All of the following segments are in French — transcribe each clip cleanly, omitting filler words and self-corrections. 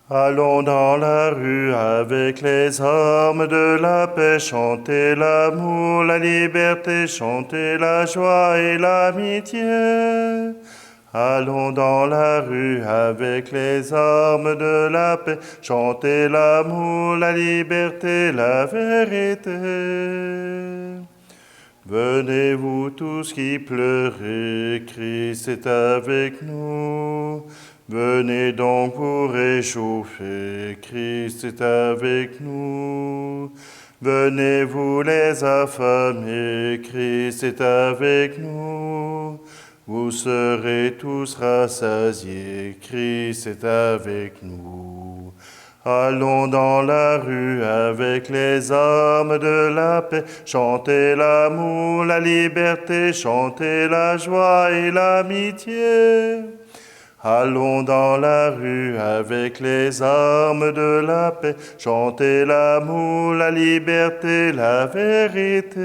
Allons dans la rue avec les armes de la paix, chanter l'amour, la liberté, chanter la joie et l'amitié. Allons dans la rue avec les armes de la paix, chanter l'amour, la liberté, la vérité. Venez vous tous qui pleurez, Christ est avec nous. Venez donc vous réchauffer, Christ est avec nous. Venez vous les affamés, Christ est avec nous. Vous serez tous rassasiés, Christ est avec nous. Allons dans la rue avec les armes de la paix, chanter l'amour, la liberté, chanter la joie et l'amitié. Allons dans la rue avec les armes de la paix, chanter l'amour, la liberté, la vérité.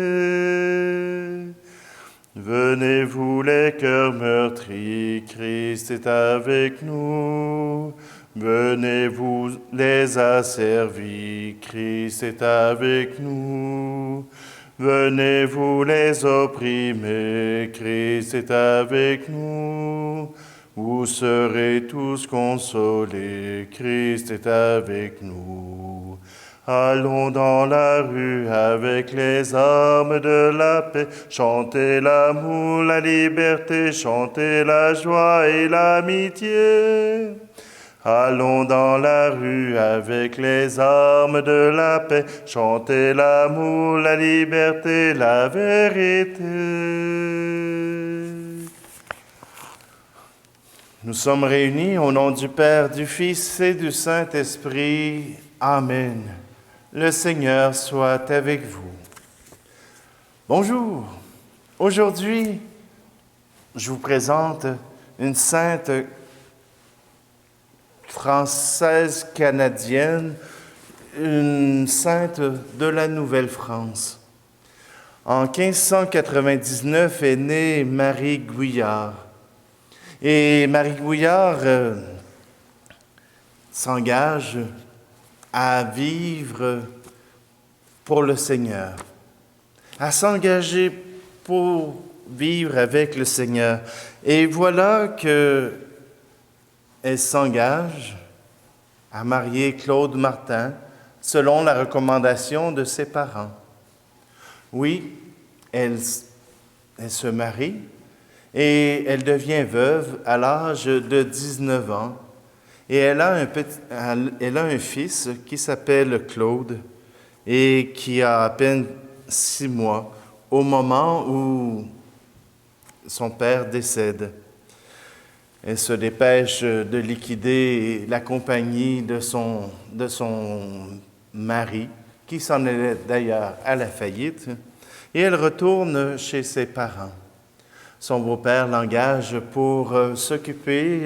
Venez vous les cœurs meurtris, Christ est avec nous. Venez vous les asservis, Christ est avec nous. Venez vous les opprimés, Christ est avec nous. Vous serez tous consolés, Christ est avec nous. Allons dans la rue avec les armes de la paix, chanter l'amour, la liberté, chanter la joie et l'amitié. Allons dans la rue avec les armes de la paix, chanter l'amour, la liberté, la vérité. Nous sommes réunis au nom du Père, du Fils et du Saint-Esprit. Amen. Le Seigneur soit avec vous. Bonjour. Aujourd'hui, je vous présente une sainte française-canadienne, une sainte de la Nouvelle-France. En 1599 est née Marie Gouillard. Et Marie Gouillard s'engage à vivre pour le Seigneur, à s'engager pour vivre avec le Seigneur. Et voilà que elle s'engage à marier Claude Martin selon la recommandation de ses parents. Oui, elle se marie et elle devient veuve à l'âge de 19 ans. Et elle a un fils qui s'appelle Claude et qui a à peine 6 mois au moment où son père décède. Elle se dépêche de liquider la compagnie de son mari, qui s'en allait d'ailleurs à la faillite, et elle retourne chez ses parents. Son beau-père l'engage pour s'occuper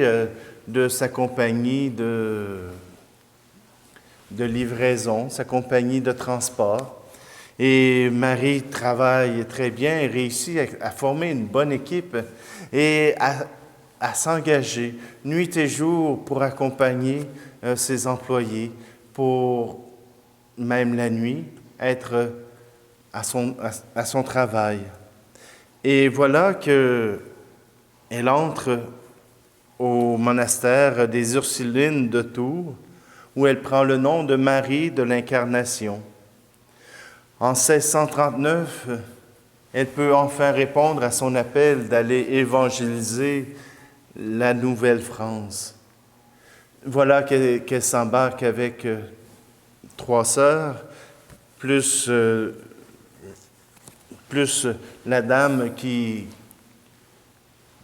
de sa compagnie de livraison, sa compagnie de transport. Et Marie travaille très bien et réussit à former une bonne équipe et à s'engager nuit et jour pour accompagner ses employés, pour même la nuit être à son travail. Et voilà qu'elle entre au monastère des Ursulines de Tours, où elle prend le nom de Marie de l'Incarnation. En 1639, elle peut enfin répondre à son appel d'aller évangéliser la Nouvelle-France. Voilà qu'elle s'embarque avec 3 sœurs, plus la dame qui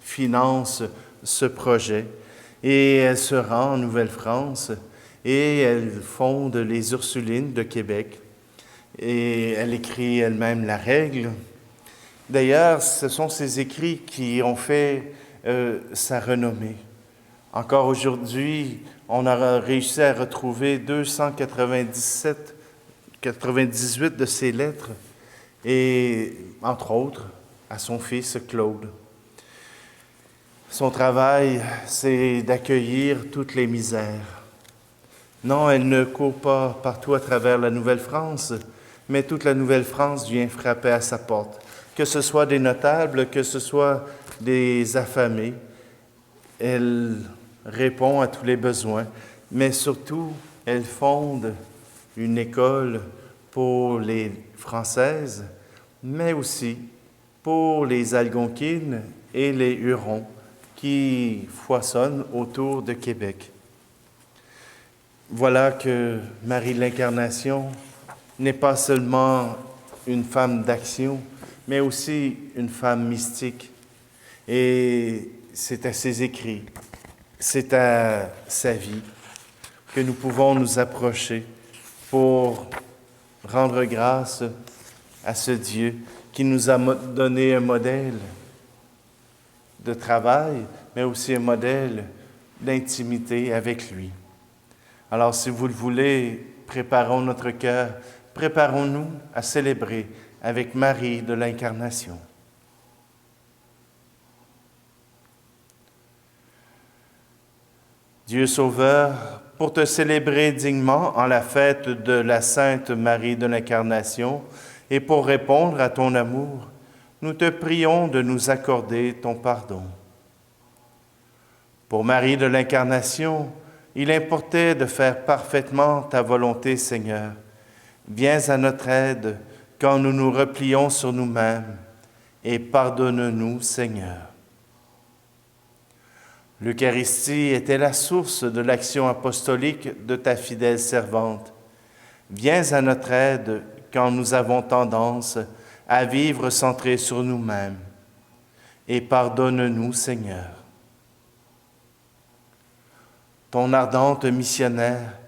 finance ce projet. Et elle se rend en Nouvelle-France et elle fonde les Ursulines de Québec. Et elle écrit elle-même la règle. D'ailleurs, ce sont ses écrits qui ont fait sa renommée. Encore aujourd'hui, on a réussi à retrouver 298 de ses lettres, et entre autres, à son fils Claude. Son travail, c'est d'accueillir toutes les misères. Non, elle ne court pas partout à travers la Nouvelle-France, mais toute la Nouvelle-France vient frapper à sa porte. Que ce soit des notables, que ce soit des affamés, elle répond à tous les besoins, mais surtout, elle fonde une école pour les Françaises, mais aussi pour les Algonquines et les Hurons qui foisonnent autour de Québec. Voilà que Marie de l'Incarnation n'est pas seulement une femme d'action, mais aussi une femme mystique. Et c'est à ses écrits, c'est à sa vie que nous pouvons nous approcher pour rendre grâce à ce Dieu qui nous a donné un modèle de travail, mais aussi un modèle d'intimité avec lui. Alors, si vous le voulez, préparons notre cœur, préparons-nous à célébrer avec Marie de l'Incarnation. Dieu Sauveur, pour te célébrer dignement en la fête de la Sainte Marie de l'Incarnation et pour répondre à ton amour, nous te prions de nous accorder ton pardon. Pour Marie de l'Incarnation, il importait de faire parfaitement ta volonté, Seigneur. Viens à notre aide quand nous nous replions sur nous-mêmes et pardonne-nous, Seigneur. L'Eucharistie était la source de l'action apostolique de ta fidèle servante. Viens à notre aide quand nous avons tendance à vivre centrés sur nous-mêmes et pardonne-nous, Seigneur. Ton ardente missionnaire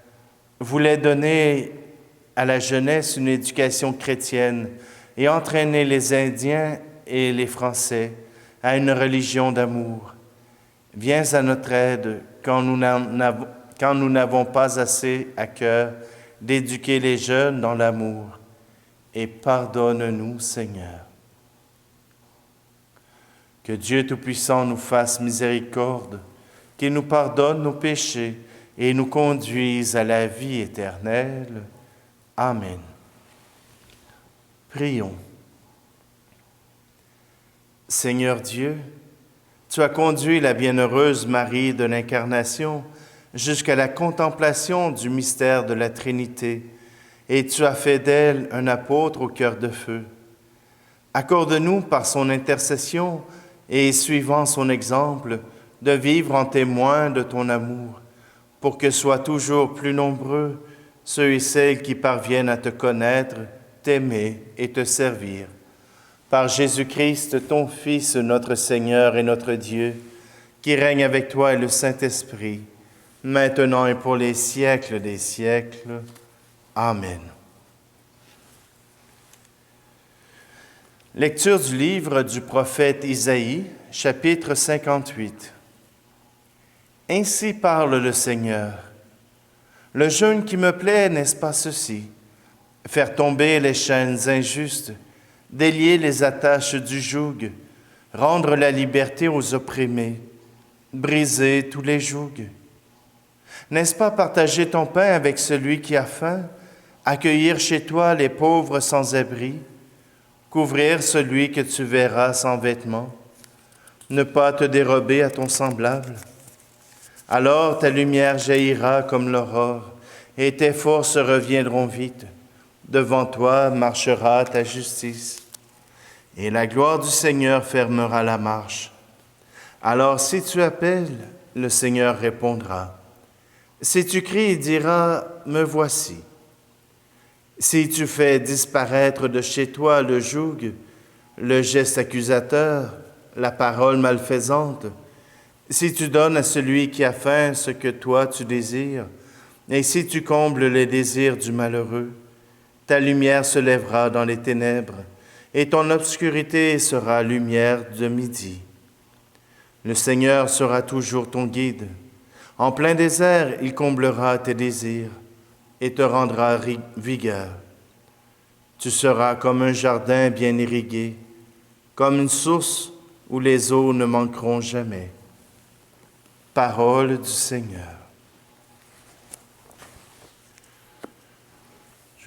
voulait donner à la jeunesse une éducation chrétienne et entraîner les Indiens et les Français à une religion d'amour. Viens à notre aide quand nous n'avons pas assez à cœur d'éduquer les jeunes dans l'amour et pardonne-nous, Seigneur. Que Dieu Tout-Puissant nous fasse miséricorde, qu'il nous pardonne nos péchés et nous conduise à la vie éternelle. Amen. Prions. Seigneur Dieu, tu as conduit la bienheureuse Marie de l'Incarnation jusqu'à la contemplation du mystère de la Trinité, et tu as fait d'elle un apôtre au cœur de feu. Accorde-nous par son intercession et suivant son exemple, de vivre en témoin de ton amour, pour que soient toujours plus nombreux ceux et celles qui parviennent à te connaître, t'aimer et te servir. Par Jésus-Christ, ton Fils, notre Seigneur et notre Dieu, qui règne avec toi et le Saint-Esprit, maintenant et pour les siècles des siècles. Amen. Lecture du livre du prophète Isaïe, chapitre 58. Ainsi parle le Seigneur. Le jeûne qui me plaît, n'est-ce pas ceci? Faire tomber les chaînes injustes, délier les attaches du joug, rendre la liberté aux opprimés, briser tous les jougs. N'est-ce pas partager ton pain avec celui qui a faim, accueillir chez toi les pauvres sans abri, couvrir celui que tu verras sans vêtements, ne pas te dérober à ton semblable? Alors ta lumière jaillira comme l'aurore, et tes forces reviendront vite. Devant toi marchera ta justice, et la gloire du Seigneur fermera la marche. Alors si tu appelles, le Seigneur répondra. Si tu cries, il dira, « Me voici ». Si tu fais disparaître de chez toi le joug, le geste accusateur, la parole malfaisante, si tu donnes à celui qui a faim ce que toi tu désires, et si tu combles les désirs du malheureux, ta lumière se lèvera dans les ténèbres, et ton obscurité sera lumière de midi. Le Seigneur sera toujours ton guide. En plein désert, il comblera tes désirs et te rendra vigueur. Tu seras comme un jardin bien irrigué, comme une source où les eaux ne manqueront jamais. Parole du Seigneur.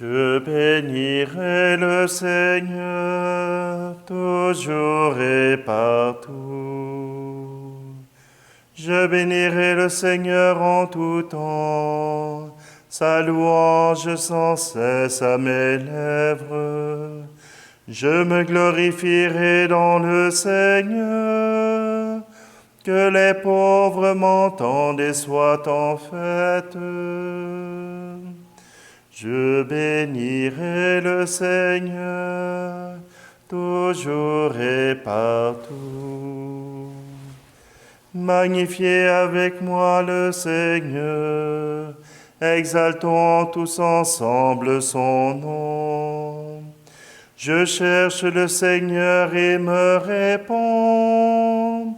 Je bénirai le Seigneur toujours et partout. Je bénirai le Seigneur en tout temps, sa louange sans cesse à mes lèvres. Je me glorifierai dans le Seigneur, que les pauvres m'entendent et soient en fête. Je bénirai le Seigneur toujours et partout. Magnifiez avec moi le Seigneur, exaltons tous ensemble son nom. Je cherche le Seigneur et me réponds.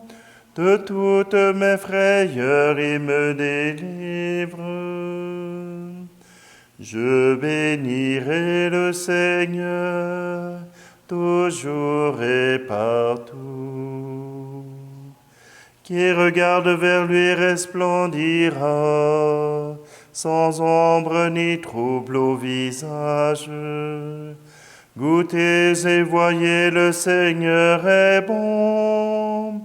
De toutes mes frayeurs, il me délivre. Je bénirai le Seigneur toujours et partout. Qui regarde vers lui resplendira, sans ombre ni trouble au visage. Goûtez et voyez, le Seigneur est bon.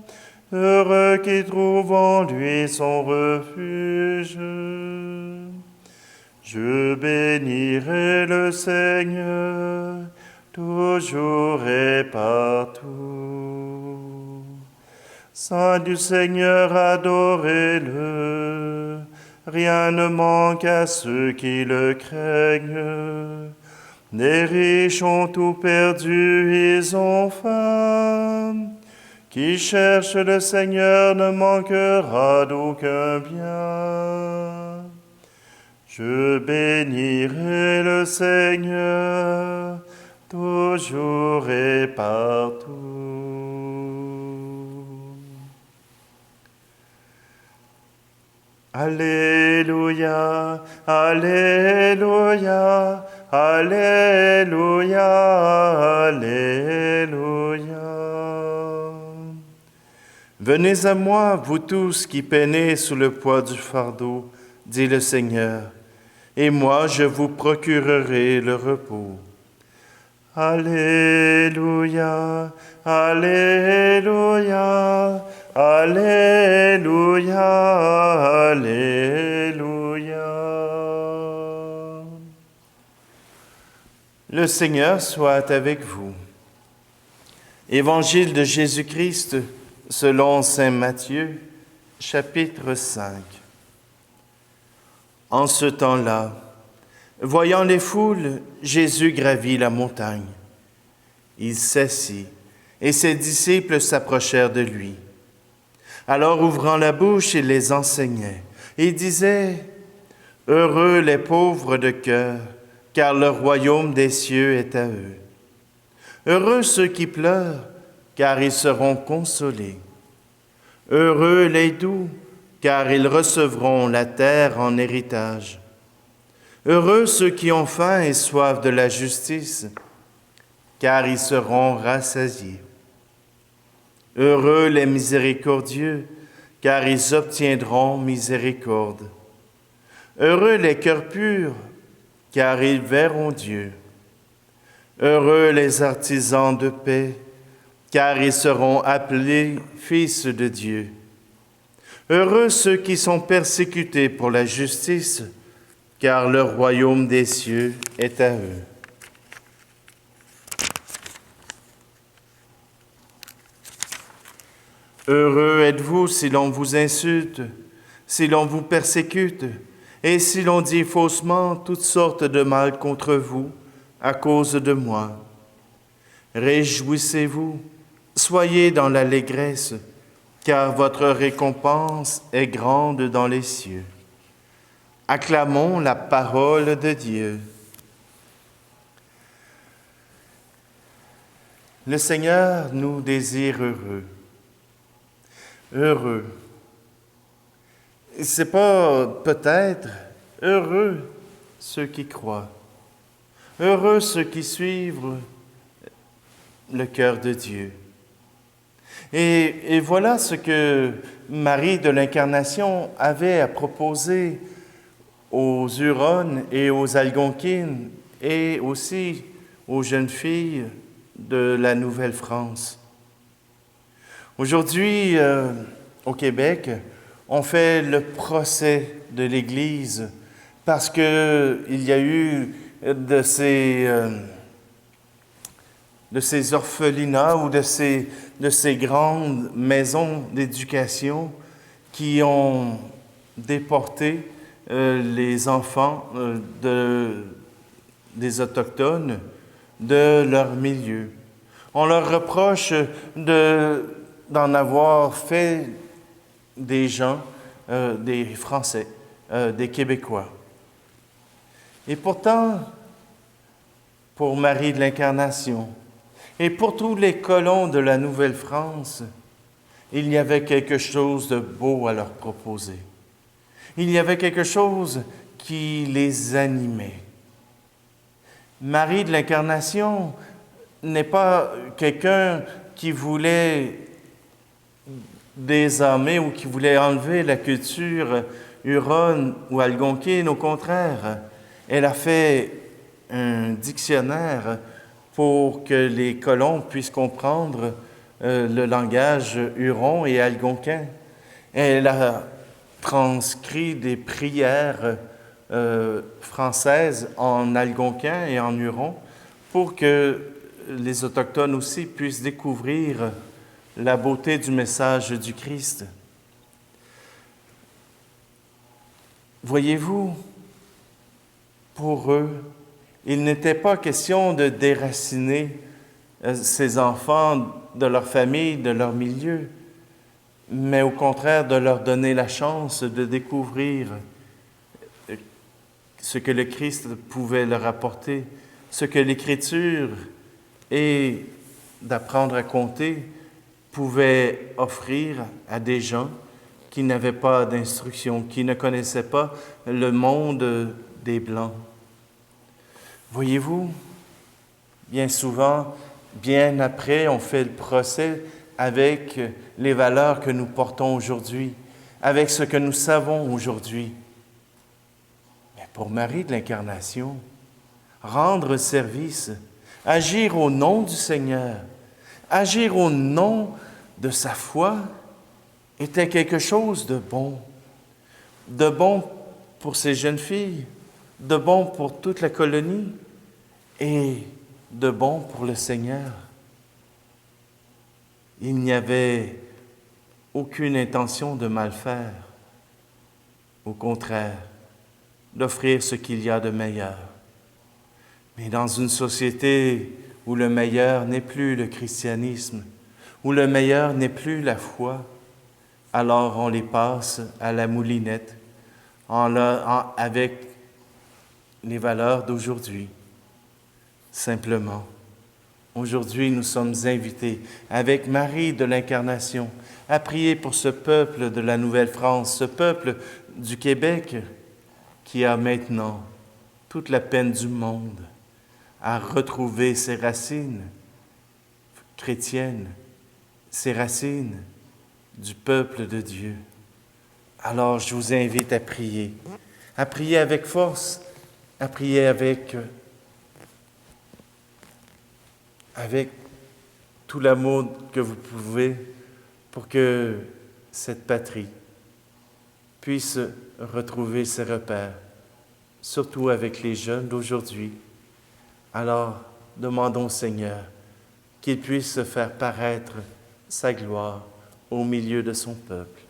Heureux qui trouve en lui son refuge. Je bénirai le Seigneur toujours et partout. Saint du Seigneur, adorez-le. Rien ne manque à ceux qui le craignent. Les riches ont tout perdu, ils ont faim. Qui cherche le Seigneur ne manquera d'aucun bien. Je bénirai le Seigneur toujours et partout. Alléluia, Alléluia, Alléluia, Alléluia. Venez à moi, vous tous qui peinez sous le poids du fardeau, dit le Seigneur, et moi je vous procurerai le repos. Alléluia, Alléluia, Alléluia, Alléluia. Le Seigneur soit avec vous. Évangile de Jésus-Christ selon saint Matthieu, chapitre 5. En ce temps-là, voyant les foules, Jésus gravit la montagne. Il s'assit, et ses disciples s'approchèrent de lui. Alors, ouvrant la bouche, il les enseignait. Il disait, « Heureux les pauvres de cœur, car le royaume des cieux est à eux. Heureux ceux qui pleurent, car ils seront consolés. Heureux les doux, car ils recevront la terre en héritage. Heureux ceux qui ont faim et soif de la justice, car ils seront rassasiés. Heureux les miséricordieux, car ils obtiendront miséricorde. Heureux les cœurs purs, car ils verront Dieu. Heureux les artisans de paix, car ils seront appelés fils de Dieu. Heureux ceux qui sont persécutés pour la justice, car le royaume des cieux est à eux. Heureux êtes-vous si l'on vous insulte, si l'on vous persécute, et si l'on dit faussement toutes sortes de mal contre vous à cause de moi. Réjouissez-vous, soyez dans l'allégresse, car votre récompense est grande dans les cieux. Acclamons la parole de Dieu. Le Seigneur nous désire heureux. Heureux. C'est pas peut-être heureux ceux qui croient. Heureux ceux qui suivent le cœur de Dieu. Et voilà ce que Marie de l'Incarnation avait à proposer aux Huronnes et aux Algonquines et aussi aux jeunes filles de la Nouvelle-France. Aujourd'hui, au Québec, on fait le procès de l'Église parce qu'il y a eu de ces orphelinats ou de ces grandes maisons d'éducation qui ont déporté les enfants des Autochtones de leur milieu. On leur reproche d'en avoir fait des gens, des Français, des Québécois. Et pourtant, pour Marie de l'Incarnation et pour tous les colons de la Nouvelle-France, il y avait quelque chose de beau à leur proposer. Il y avait quelque chose qui les animait. Marie de l'Incarnation n'est pas quelqu'un qui voulait désarmer ou qui voulait enlever la culture huronne ou algonquine. Au contraire, elle a fait un dictionnaire pour que les colons puissent comprendre le langage huron et algonquin. Elle a transcrit des prières françaises en algonquin et en huron pour que les Autochtones aussi puissent découvrir la beauté du message du Christ. Voyez-vous, pour eux, il n'était pas question de déraciner ces enfants de leur famille, de leur milieu, mais au contraire de leur donner la chance de découvrir ce que le Christ pouvait leur apporter, ce que l'Écriture et d'apprendre à compter pouvait offrir à des gens qui n'avaient pas d'instruction, qui ne connaissaient pas le monde des Blancs. Voyez-vous, bien souvent, bien après, on fait le procès avec les valeurs que nous portons aujourd'hui, avec ce que nous savons aujourd'hui. Mais pour Marie de l'Incarnation, rendre service, agir au nom du Seigneur, agir au nom de sa foi, était quelque chose de bon pour ces jeunes filles, de bon pour toute la colonie et de bon pour le Seigneur. Il n'y avait aucune intention de mal faire, au contraire, d'offrir ce qu'il y a de meilleur. Mais dans une société où le meilleur n'est plus le christianisme, où le meilleur n'est plus la foi, alors on les passe à la moulinette avec les valeurs d'aujourd'hui. Simplement, aujourd'hui, nous sommes invités, avec Marie de l'Incarnation, à prier pour ce peuple de la Nouvelle-France, ce peuple du Québec qui a maintenant toute la peine du monde à retrouver ses racines chrétiennes, ses racines du peuple de Dieu. Alors, je vous invite à prier avec force, à prier avec tout l'amour que vous pouvez pour que cette patrie puisse retrouver ses repères, surtout avec les jeunes d'aujourd'hui. Alors, demandons au Seigneur qu'il puisse faire paraître sa gloire au milieu de son peuple.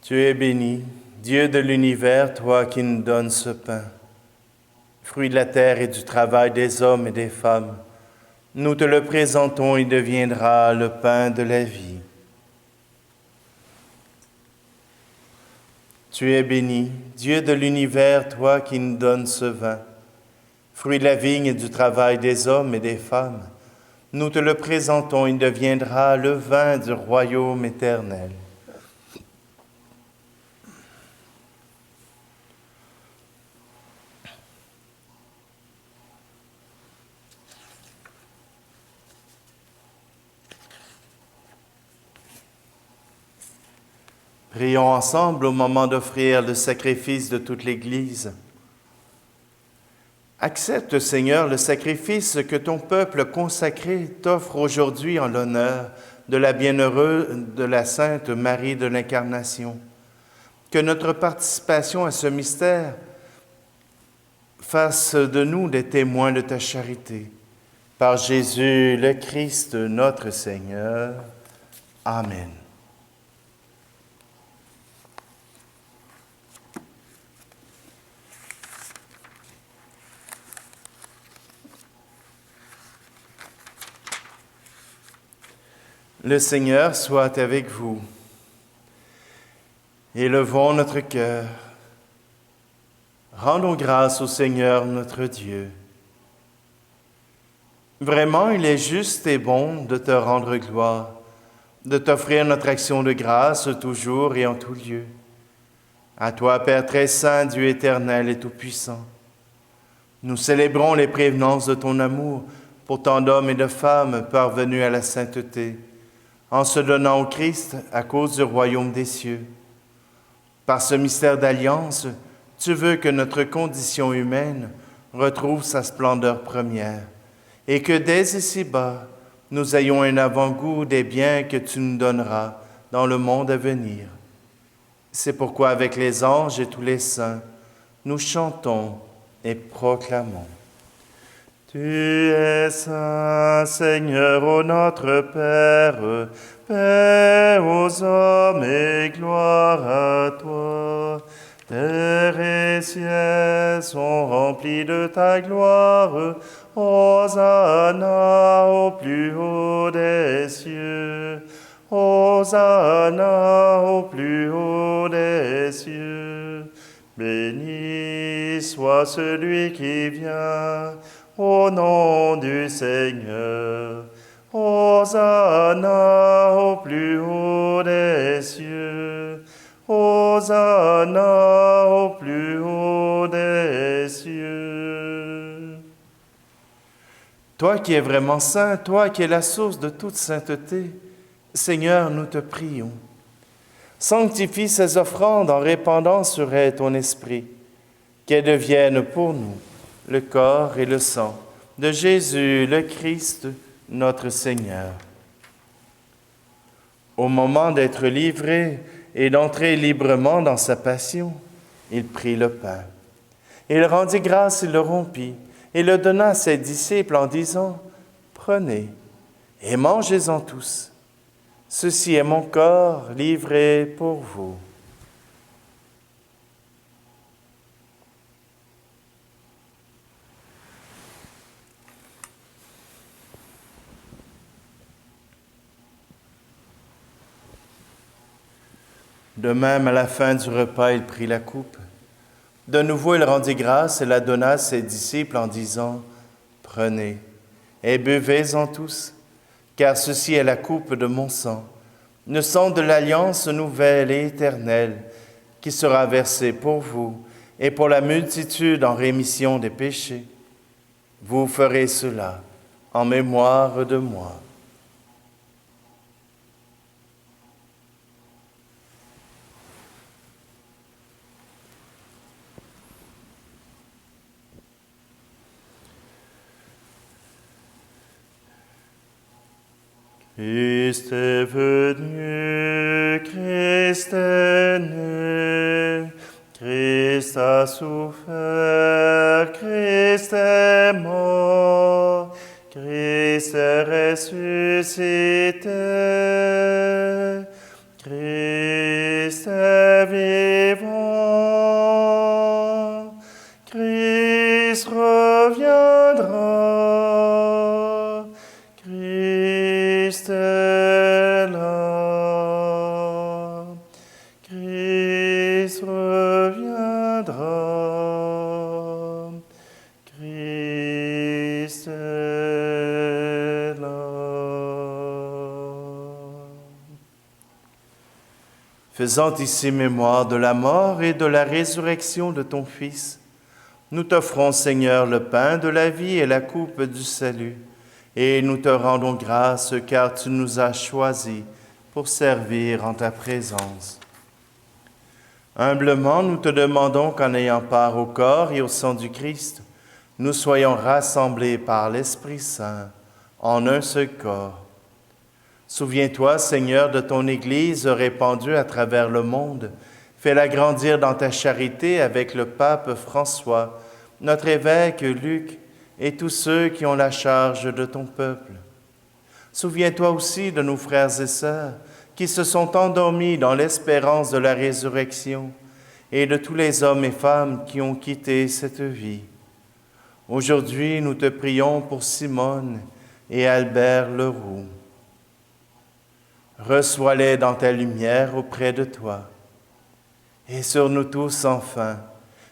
Tu es béni, Dieu de l'univers, toi qui nous donnes ce pain, fruit de la terre et du travail des hommes et des femmes. Nous te le présentons, il deviendra le pain de la vie. Tu es béni, Dieu de l'univers, toi qui nous donnes ce vin, fruit de la vigne et du travail des hommes et des femmes. Nous te le présentons, il deviendra le vin du royaume éternel. Prions ensemble au moment d'offrir le sacrifice de toute l'Église. Accepte, Seigneur, le sacrifice que ton peuple consacré t'offre aujourd'hui en l'honneur de la bienheureuse, de la Sainte Marie de l'Incarnation. Que notre participation à ce mystère fasse de nous des témoins de ta charité. Par Jésus le Christ, notre Seigneur. Amen. Le Seigneur soit avec vous. Élevons notre cœur. Rendons grâce au Seigneur notre Dieu. Vraiment, il est juste et bon de te rendre gloire, de t'offrir notre action de grâce toujours et en tout lieu. À toi, Père très saint, Dieu éternel et tout-puissant, nous célébrons les prévenances de ton amour pour tant d'hommes et de femmes parvenus à la sainteté, en se donnant au Christ à cause du royaume des cieux. Par ce mystère d'alliance, tu veux que notre condition humaine retrouve sa splendeur première et que dès ici-bas, nous ayons un avant-goût des biens que tu nous donneras dans le monde à venir. C'est pourquoi avec les anges et tous les saints, nous chantons et proclamons. Tu es saint, Seigneur, ô notre Père, paix aux hommes et gloire à toi. Terre et ciel sont remplis de ta gloire. Hosanna au plus haut des cieux. Hosanna au plus haut des cieux. Béni soit celui qui vient au nom du Seigneur. Hosanna au plus haut des cieux. Hosanna au plus haut des cieux. Toi qui es vraiment saint, toi qui es la source de toute sainteté, Seigneur, nous te prions. Sanctifie ces offrandes en répandant sur elles ton esprit, qu'elles deviennent pour nous le corps et le sang de Jésus le Christ, notre Seigneur. Au moment d'être livré et d'entrer librement dans sa passion, il prit le pain. Il rendit grâce et le rompit, et le donna à ses disciples en disant, « Prenez et mangez-en tous. Ceci est mon corps livré pour vous. » De même, à la fin du repas, il prit la coupe. De nouveau, il rendit grâce et la donna à ses disciples en disant, « Prenez et buvez-en tous, car ceci est la coupe de mon sang, le sang de l'alliance nouvelle et éternelle, qui sera versé pour vous et pour la multitude en rémission des péchés. Vous ferez cela en mémoire de moi. » Christ est venu, Christ est né, Christ a souffert, Christ est mort, Christ est ressuscité, Christ est vivant, Christ reviendra, Christ est là, Christ reviendra. viendra. Christ est là. Faisant ici mémoire de la mort et de la résurrection de ton Fils, nous t'offrons, Seigneur, le pain de la vie et la coupe du salut, et nous te rendons grâce car tu nous as choisis pour servir en ta présence. Humblement, nous te demandons qu'en ayant part au corps et au sang du Christ, nous soyons rassemblés par l'Esprit Saint en un seul corps. Souviens-toi, Seigneur, de ton Église répandue à travers le monde. Fais-la grandir dans ta charité avec le pape François, notre évêque Luc et tous ceux qui ont la charge de ton peuple. Souviens-toi aussi de nos frères et sœurs qui se sont endormis dans l'espérance de la résurrection et de tous les hommes et femmes qui ont quitté cette vie. Aujourd'hui, nous te prions pour Simone et Albert Leroux. Reçois-les dans ta lumière auprès de toi. Et sur nous tous, enfin,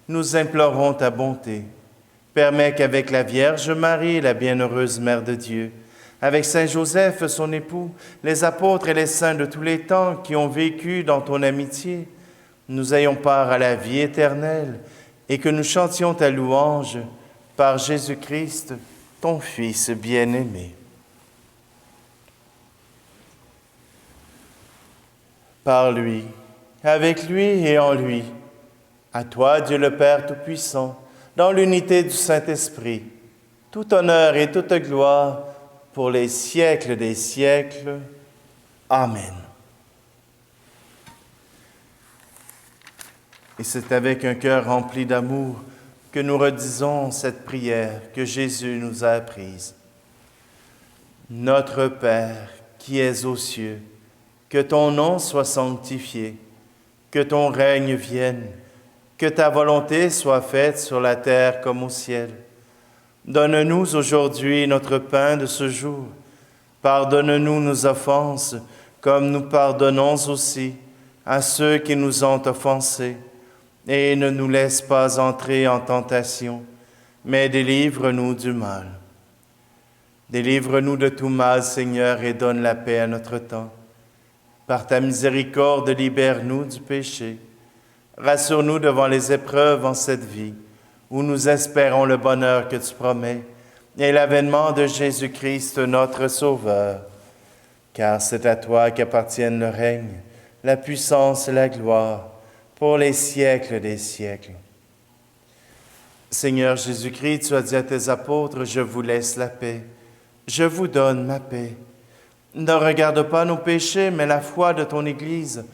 nous implorons ta bonté. Permets qu'avec la Vierge Marie, la bienheureuse Mère de Dieu, avec Saint Joseph, son époux, les apôtres et les saints de tous les temps qui ont vécu dans ton amitié, nous ayons part à la vie éternelle et que nous chantions ta louange par Jésus-Christ, ton Fils bien-aimé. Par lui, avec lui et en lui, à toi, Dieu le Père Tout-Puissant, dans l'unité du Saint-Esprit, tout honneur et toute gloire pour les siècles des siècles. Amen. Et c'est avec un cœur rempli d'amour que nous redisons cette prière que Jésus nous a apprise. Notre Père, qui es aux cieux, que ton nom soit sanctifié, que ton règne vienne, que ta volonté soit faite sur la terre comme au ciel. Donne-nous aujourd'hui notre pain de ce jour. Pardonne-nous nos offenses, comme nous pardonnons aussi à ceux qui nous ont offensés. Et ne nous laisse pas entrer en tentation, mais délivre-nous du mal. Délivre-nous de tout mal, Seigneur, et donne la paix à notre temps. Par ta miséricorde, libère-nous du péché. Rassure-nous devant les épreuves en cette vie, où nous espérons le bonheur que tu promets, et l'avènement de Jésus-Christ, notre Sauveur. Car c'est à toi qu'appartiennent le règne, la puissance et la gloire, pour les siècles des siècles. Seigneur Jésus-Christ, tu as dit à tes apôtres, je vous laisse la paix, je vous donne ma paix. Ne regarde pas nos péchés, mais la foi de ton Église,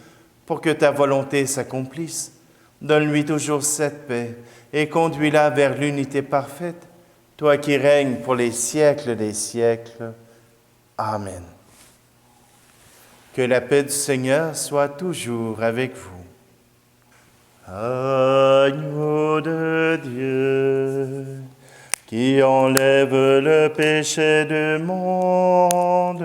pour que ta volonté s'accomplisse. Donne-lui toujours cette paix et conduis-la vers l'unité parfaite, toi qui règnes pour les siècles des siècles. Amen. Que la paix du Seigneur soit toujours avec vous. Agneau de Dieu, qui enlève le péché du monde,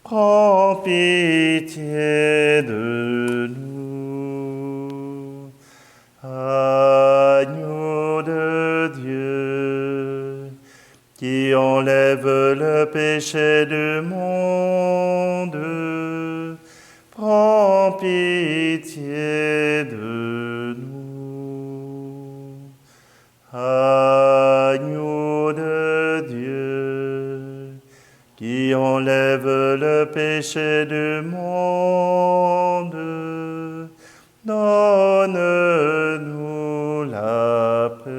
prends pitié de nous. Agneau de Dieu, qui enlève le péché du monde, prends pitié de nous. Agneau de Dieu, qui enlève le péché du monde, donne-nous la paix.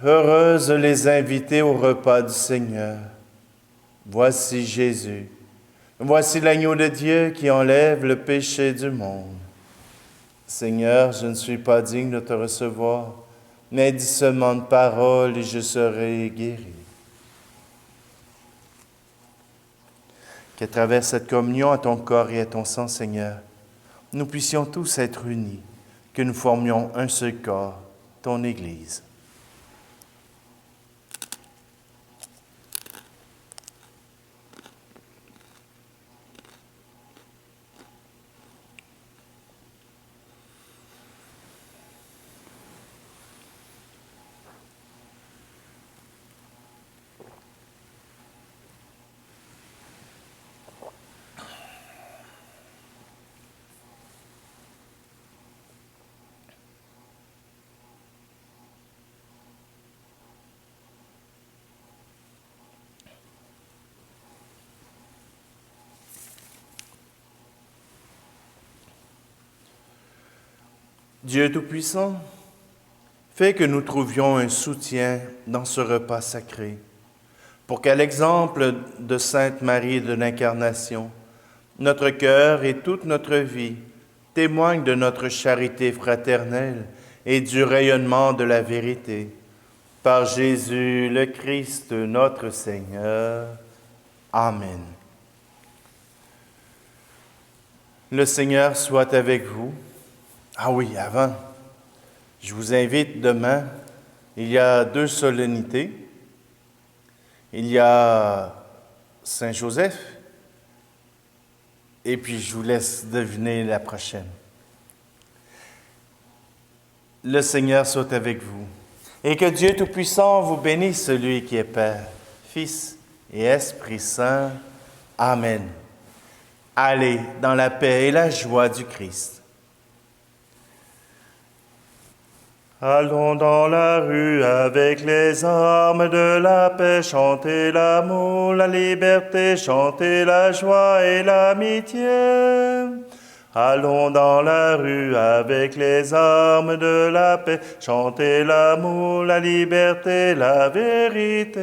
Heureuses les invités au repas du Seigneur. Voici Jésus, voici l'agneau de Dieu qui enlève le péché du monde. Seigneur, je ne suis pas digne de te recevoir, mais dis seulement une parole et je serai guéri. Qu'à travers cette communion à ton corps et à ton sang, Seigneur, nous puissions tous être unis, que nous formions un seul corps, ton Église. Dieu Tout-Puissant, fais que nous trouvions un soutien dans ce repas sacré, pour qu'à l'exemple de Sainte Marie de l'Incarnation, notre cœur et toute notre vie témoignent de notre charité fraternelle et du rayonnement de la vérité. Par Jésus le Christ, notre Seigneur. Amen. Le Seigneur soit avec vous. Ah oui, avant, je vous invite demain, il y a 2 solennités. Il y a Saint-Joseph, et puis je vous laisse deviner la prochaine. Le Seigneur soit avec vous, et que Dieu Tout-Puissant vous bénisse, celui qui est Père, Fils et Esprit Saint. Amen. Allez dans la paix et la joie du Christ. Allons dans la rue avec les armes de la paix, chanter l'amour, la liberté, chanter la joie et l'amitié. Allons dans la rue avec les armes de la paix, chanter l'amour, la liberté, la vérité.